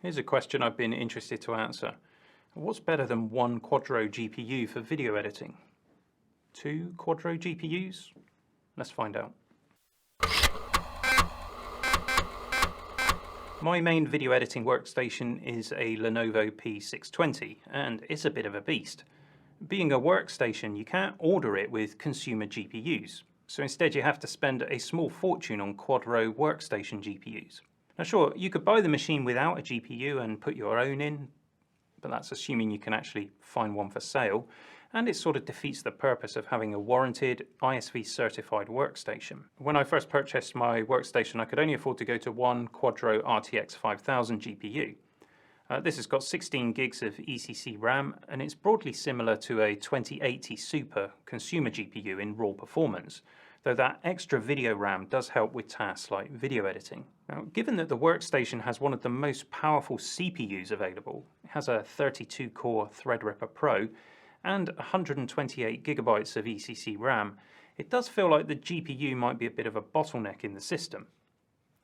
Here's a question I've been interested to answer. What's better than one Quadro GPU for video editing? Two Quadro GPUs? Let's find out. My main video editing workstation is a Lenovo P620, and it's a bit of a beast. Being a workstation, you can't order it with consumer GPUs, so instead you have to spend a small fortune on Quadro workstation GPUs. Now sure, you could buy the machine without a GPU and put your own in, but that's assuming you can actually find one for sale, and it sort of defeats the purpose of having a warranted, ISV certified workstation. When I first purchased my workstation, I could only afford to go to one Quadro RTX 5000 GPU. This has got 16 gigs of ECC RAM, and it's broadly similar to a 2080 Super consumer GPU in raw performance, though that extra video RAM does help with tasks like video editing. Now, given that the workstation has one of the most powerful CPUs available, it has a 32-core Threadripper Pro and 128 gigabytes of ECC RAM, it does feel like the GPU might be a bit of a bottleneck in the system.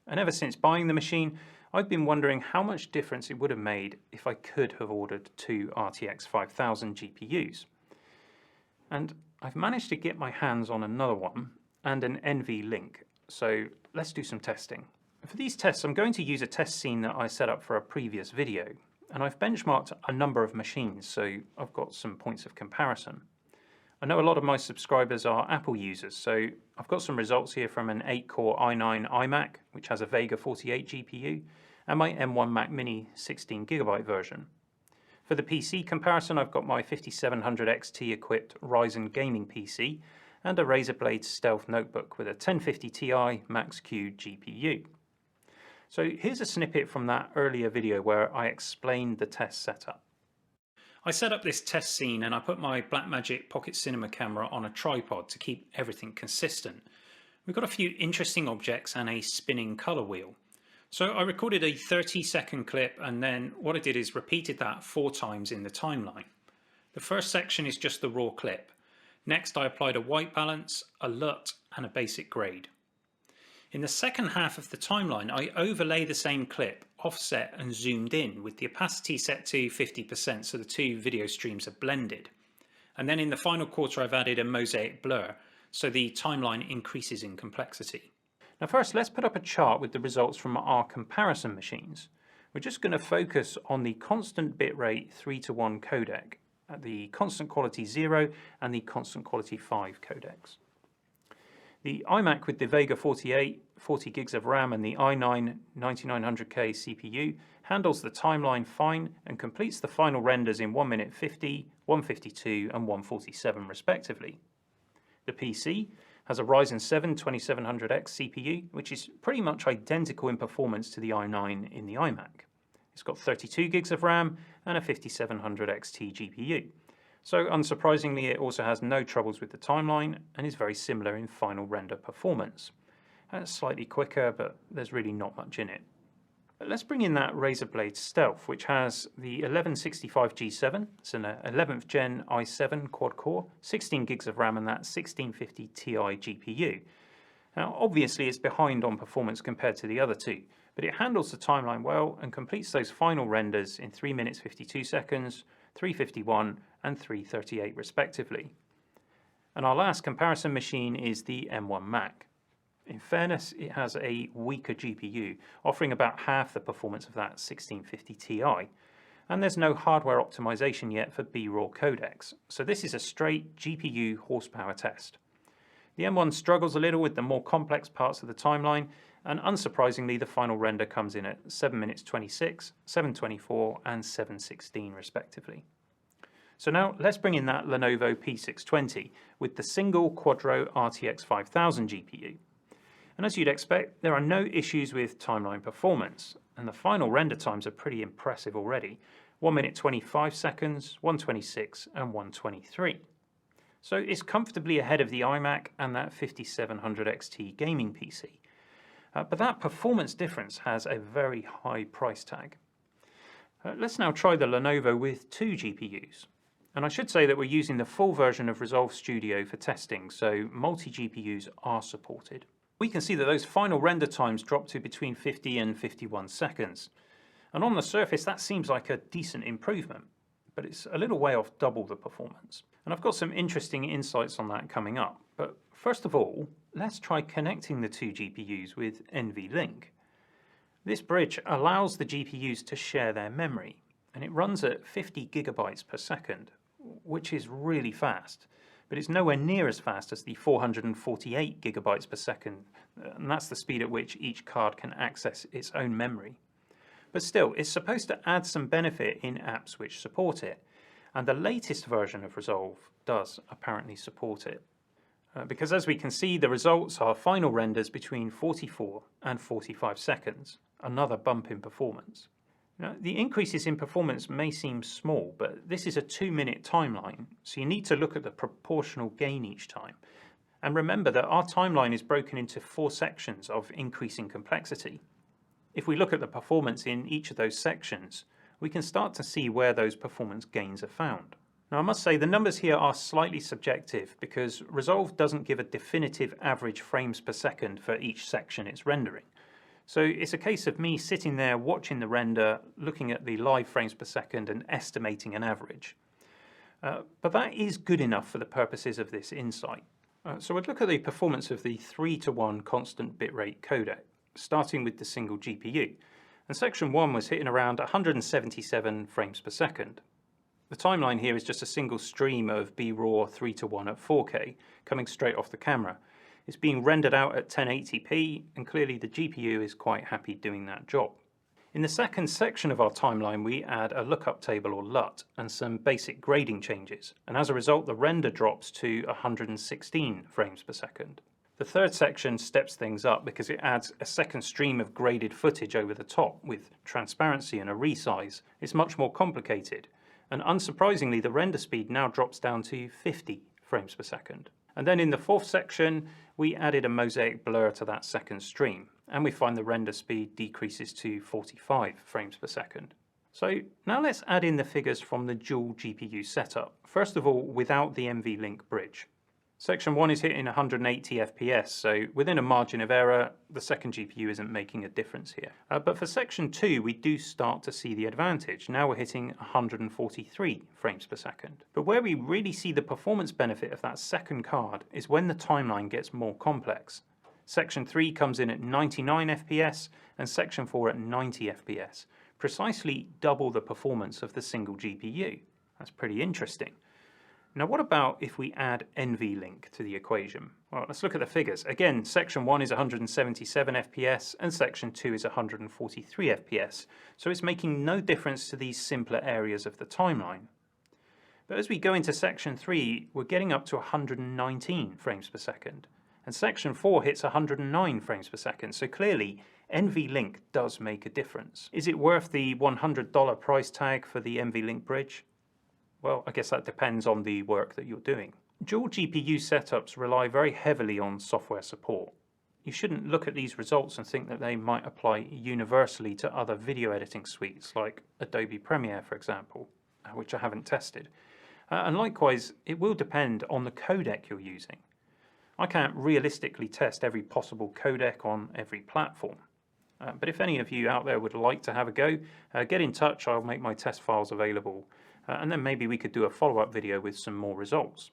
And ever since buying the machine, I've been wondering how much difference it would have made if I could have ordered two RTX 5000 GPUs. And I've managed to get my hands on another one and an NVLink, so let's do some testing. For these tests, I'm going to use a test scene that I set up for a previous video, and I've benchmarked a number of machines, so I've got some points of comparison. I know a lot of my subscribers are Apple users, so I've got some results here from an 8-core i9 iMac, which has a Vega 48 GPU, and my M1 Mac Mini 16GB version. For the PC comparison, I've got my 5700 XT equipped Ryzen gaming PC and a Razer Blade Stealth notebook with a 1050 Ti Max-Q GPU. So here's a snippet from that earlier video where I explained the test setup. I set up this test scene and I put my Blackmagic Pocket Cinema camera on a tripod to keep everything consistent. We've got a few interesting objects and a spinning colour wheel. So I recorded a 30-second clip, and then what I did is repeated that 4 times in the timeline. The first section is just the raw clip. Next I applied a white balance, a LUT and a basic grade. In the second half of the timeline I overlay the same clip, offset and zoomed in with the opacity set to 50% so the two video streams are blended. And then in the final quarter I've added a mosaic blur so the timeline increases in complexity. Now first let's put up a chart with the results from our comparison machines. We're just going to focus on the constant bitrate 3:1 codec, the constant quality 0 and the constant quality 5 codecs. The iMac with the Vega 48, 40 gigs of RAM and the i9 9900K CPU handles the timeline fine and completes the final renders in 1 minute 50, 152 and 147 respectively. The PC has a Ryzen 7 2700X CPU, which is pretty much identical in performance to the i9 in the iMac. It's got 32 gigs of RAM and a 5700 XT GPU. So unsurprisingly, it also has no troubles with the timeline and is very similar in final render performance. It's slightly quicker, but there's really not much in it. But let's bring in that Razer Blade Stealth, which has the 1165G7, it's an 11th gen i7 quad-core, 16 gigs of RAM and that 1650 Ti GPU. Now obviously it's behind on performance compared to the other two, but it handles the timeline well and completes those final renders in 3 minutes 52 seconds, 3:51 and 3:38 respectively. And our last comparison machine is the M1 Mac. In fairness, it has a weaker GPU, offering about half the performance of that 1650 Ti, and there's no hardware optimization yet for BRAW codecs, so this is a straight GPU horsepower test. The M1 struggles a little with the more complex parts of the timeline, and unsurprisingly the final render comes in at 7 minutes 26, 7:24 and 7:16 respectively. So now let's bring in that Lenovo P620 with the single Quadro RTX 5000 GPU. And as you'd expect, there are no issues with timeline performance, and the final render times are pretty impressive already. 1 minute 25 seconds, 126 and 123. So it's comfortably ahead of the iMac and that 5700 XT gaming PC. But that performance difference has a very high price tag. Let's now try the Lenovo with 2 GPUs. And I should say that we're using the full version of Resolve Studio for testing, so multi-GPUs are supported. We can see that those final render times drop to between 50 and 51 seconds. And on the surface, that seems like a decent improvement, but it's a little way off double the performance. And I've got some interesting insights on that coming up. But first of all, let's try connecting the two GPUs with NVLink. This bridge allows the GPUs to share their memory, and it runs at 50 gigabytes per second, which is really fast, but it's nowhere near as fast as the 448 gigabytes per second, and that's the speed at which each card can access its own memory. But still, it's supposed to add some benefit in apps which support it, and the latest version of Resolve does apparently support it. Because as we can see, the results are final renders between 44 and 45 seconds, another bump in performance. Now, the increases in performance may seem small, but this is a 2-minute timeline, so you need to look at the proportional gain each time. And remember that our timeline is broken into 4 sections of increasing complexity. If we look at the performance in each of those sections, we can start to see where those performance gains are found. Now, I must say the numbers here are slightly subjective because Resolve doesn't give a definitive average frames per second for each section it's rendering. So it's a case of me sitting there watching the render, looking at the live frames per second and estimating an average. But that is good enough for the purposes of this insight. So we'd look at the performance of the 3:1 constant bitrate codec, starting with the single GPU. And section 1 was hitting around 177 frames per second. The timeline here is just a single stream of BRAW 3:1 at 4K coming straight off the camera. It's being rendered out at 1080p, and clearly the GPU is quite happy doing that job. In the second section of our timeline, we add a lookup table or LUT and some basic grading changes, and as a result the render drops to 116 frames per second. The third section steps things up because it adds a second stream of graded footage over the top with transparency and a resize. It's much more complicated, and unsurprisingly the render speed now drops down to 50 frames per second. And then in the fourth section, we added a mosaic blur to that second stream, and we find the render speed decreases to 45 frames per second. So now let's add in the figures from the dual GPU setup. First of all, without the NVLink bridge. Section 1 is hitting 180 FPS, so within a margin of error, the second GPU isn't making a difference here. But for section 2, we do start to see the advantage. Now we're hitting 143 frames per second. But where we really see the performance benefit of that second card is when the timeline gets more complex. Section 3 comes in at 99 FPS and section 4 at 90 FPS, precisely double the performance of the single GPU. That's pretty interesting. Now what about if we add NVLink to the equation? Well, let's look at the figures. Again, section 1 is 177 FPS and section 2 is 143 FPS, so it's making no difference to these simpler areas of the timeline. But as we go into section 3, we're getting up to 119 frames per second, and section 4 hits 109 frames per second, so clearly NVLink does make a difference. Is it worth the $100 price tag for the NVLink bridge? Well, I guess that depends on the work that you're doing. Dual GPU setups rely very heavily on software support. You shouldn't look at these results and think that they might apply universally to other video editing suites like Adobe Premiere, for example, which I haven't tested. And likewise, it will depend on the codec you're using. I can't realistically test every possible codec on every platform. But if any of you out there would like to have a go, get in touch. I'll make my test files available. And then maybe we could do a follow-up video with some more results.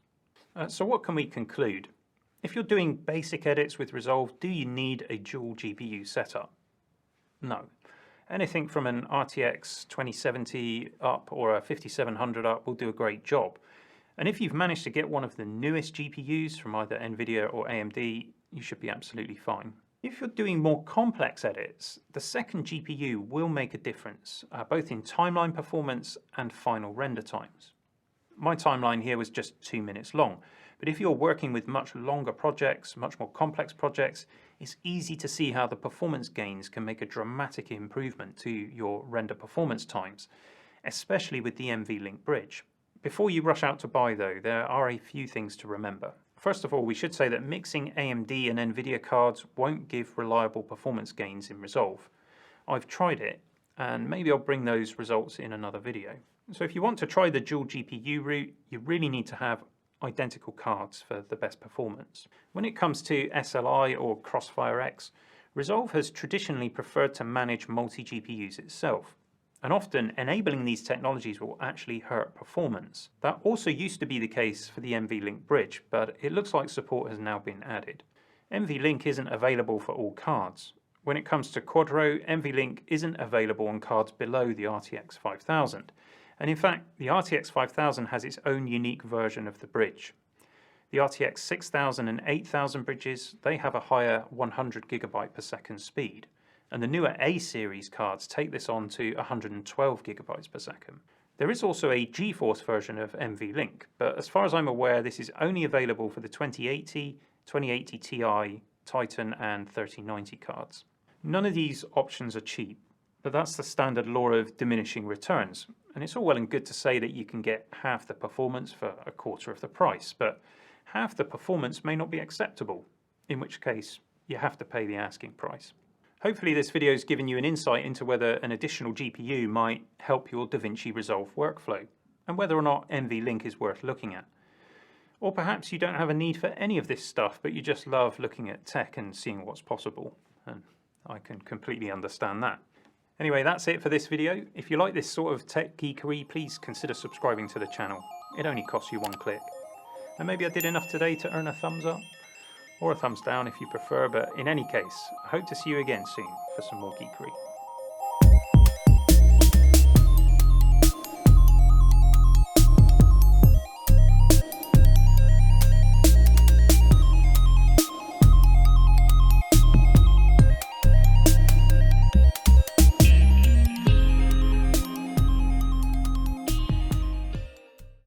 So what can we conclude? If you're doing basic edits with Resolve, do you need a dual GPU setup? No. Anything from an RTX 2070 up or a 5700 up will do a great job. And if you've managed to get one of the newest GPUs from either NVIDIA or AMD, you should be absolutely fine. If you're doing more complex edits, the second GPU will make a difference, both in timeline performance and final render times. My timeline here was just 2 minutes long, but if you're working with much longer projects, much more complex projects, it's easy to see how the performance gains can make a dramatic improvement to your render performance times, especially with the NVLink bridge. Before you rush out to buy though, there are a few things to remember. First of all, we should say that mixing AMD and NVIDIA cards won't give reliable performance gains in Resolve. I've tried it, and maybe I'll bring those results in another video. So if you want to try the dual GPU route, you really need to have identical cards for the best performance. When it comes to SLI or Crossfire X, Resolve has traditionally preferred to manage multi-GPUs itself. And often enabling these technologies will actually hurt performance. That also used to be the case for the NVLink bridge, but it looks like support has now been added. NVLink isn't available for all cards. When it comes to Quadro, NVLink isn't available on cards below the RTX 5000. And in fact, the RTX 5000 has its own unique version of the bridge. The RTX 6000 and 8000 bridges, they have a higher 100 GB per second speed. And the newer A-series cards take this on to 112 GB per second. There is also a GeForce version of NVLink, but as far as I'm aware, this is only available for the 2080, 2080 Ti, Titan and 3090 cards. None of these options are cheap, but that's the standard law of diminishing returns. And it's all well and good to say that you can get half the performance for a quarter of the price, but half the performance may not be acceptable, in which case you have to pay the asking price. Hopefully this video has given you an insight into whether an additional GPU might help your DaVinci Resolve workflow, and whether or not NVLink is worth looking at. Or perhaps you don't have a need for any of this stuff, but you just love looking at tech and seeing what's possible, and I can completely understand that. Anyway, that's it for this video. If you like this sort of tech geekery, please consider subscribing to the channel. It only costs you one click. And maybe I did enough today to earn a thumbs up, or a thumbs down if you prefer, but in any case, I hope to see you again soon for some more geekery.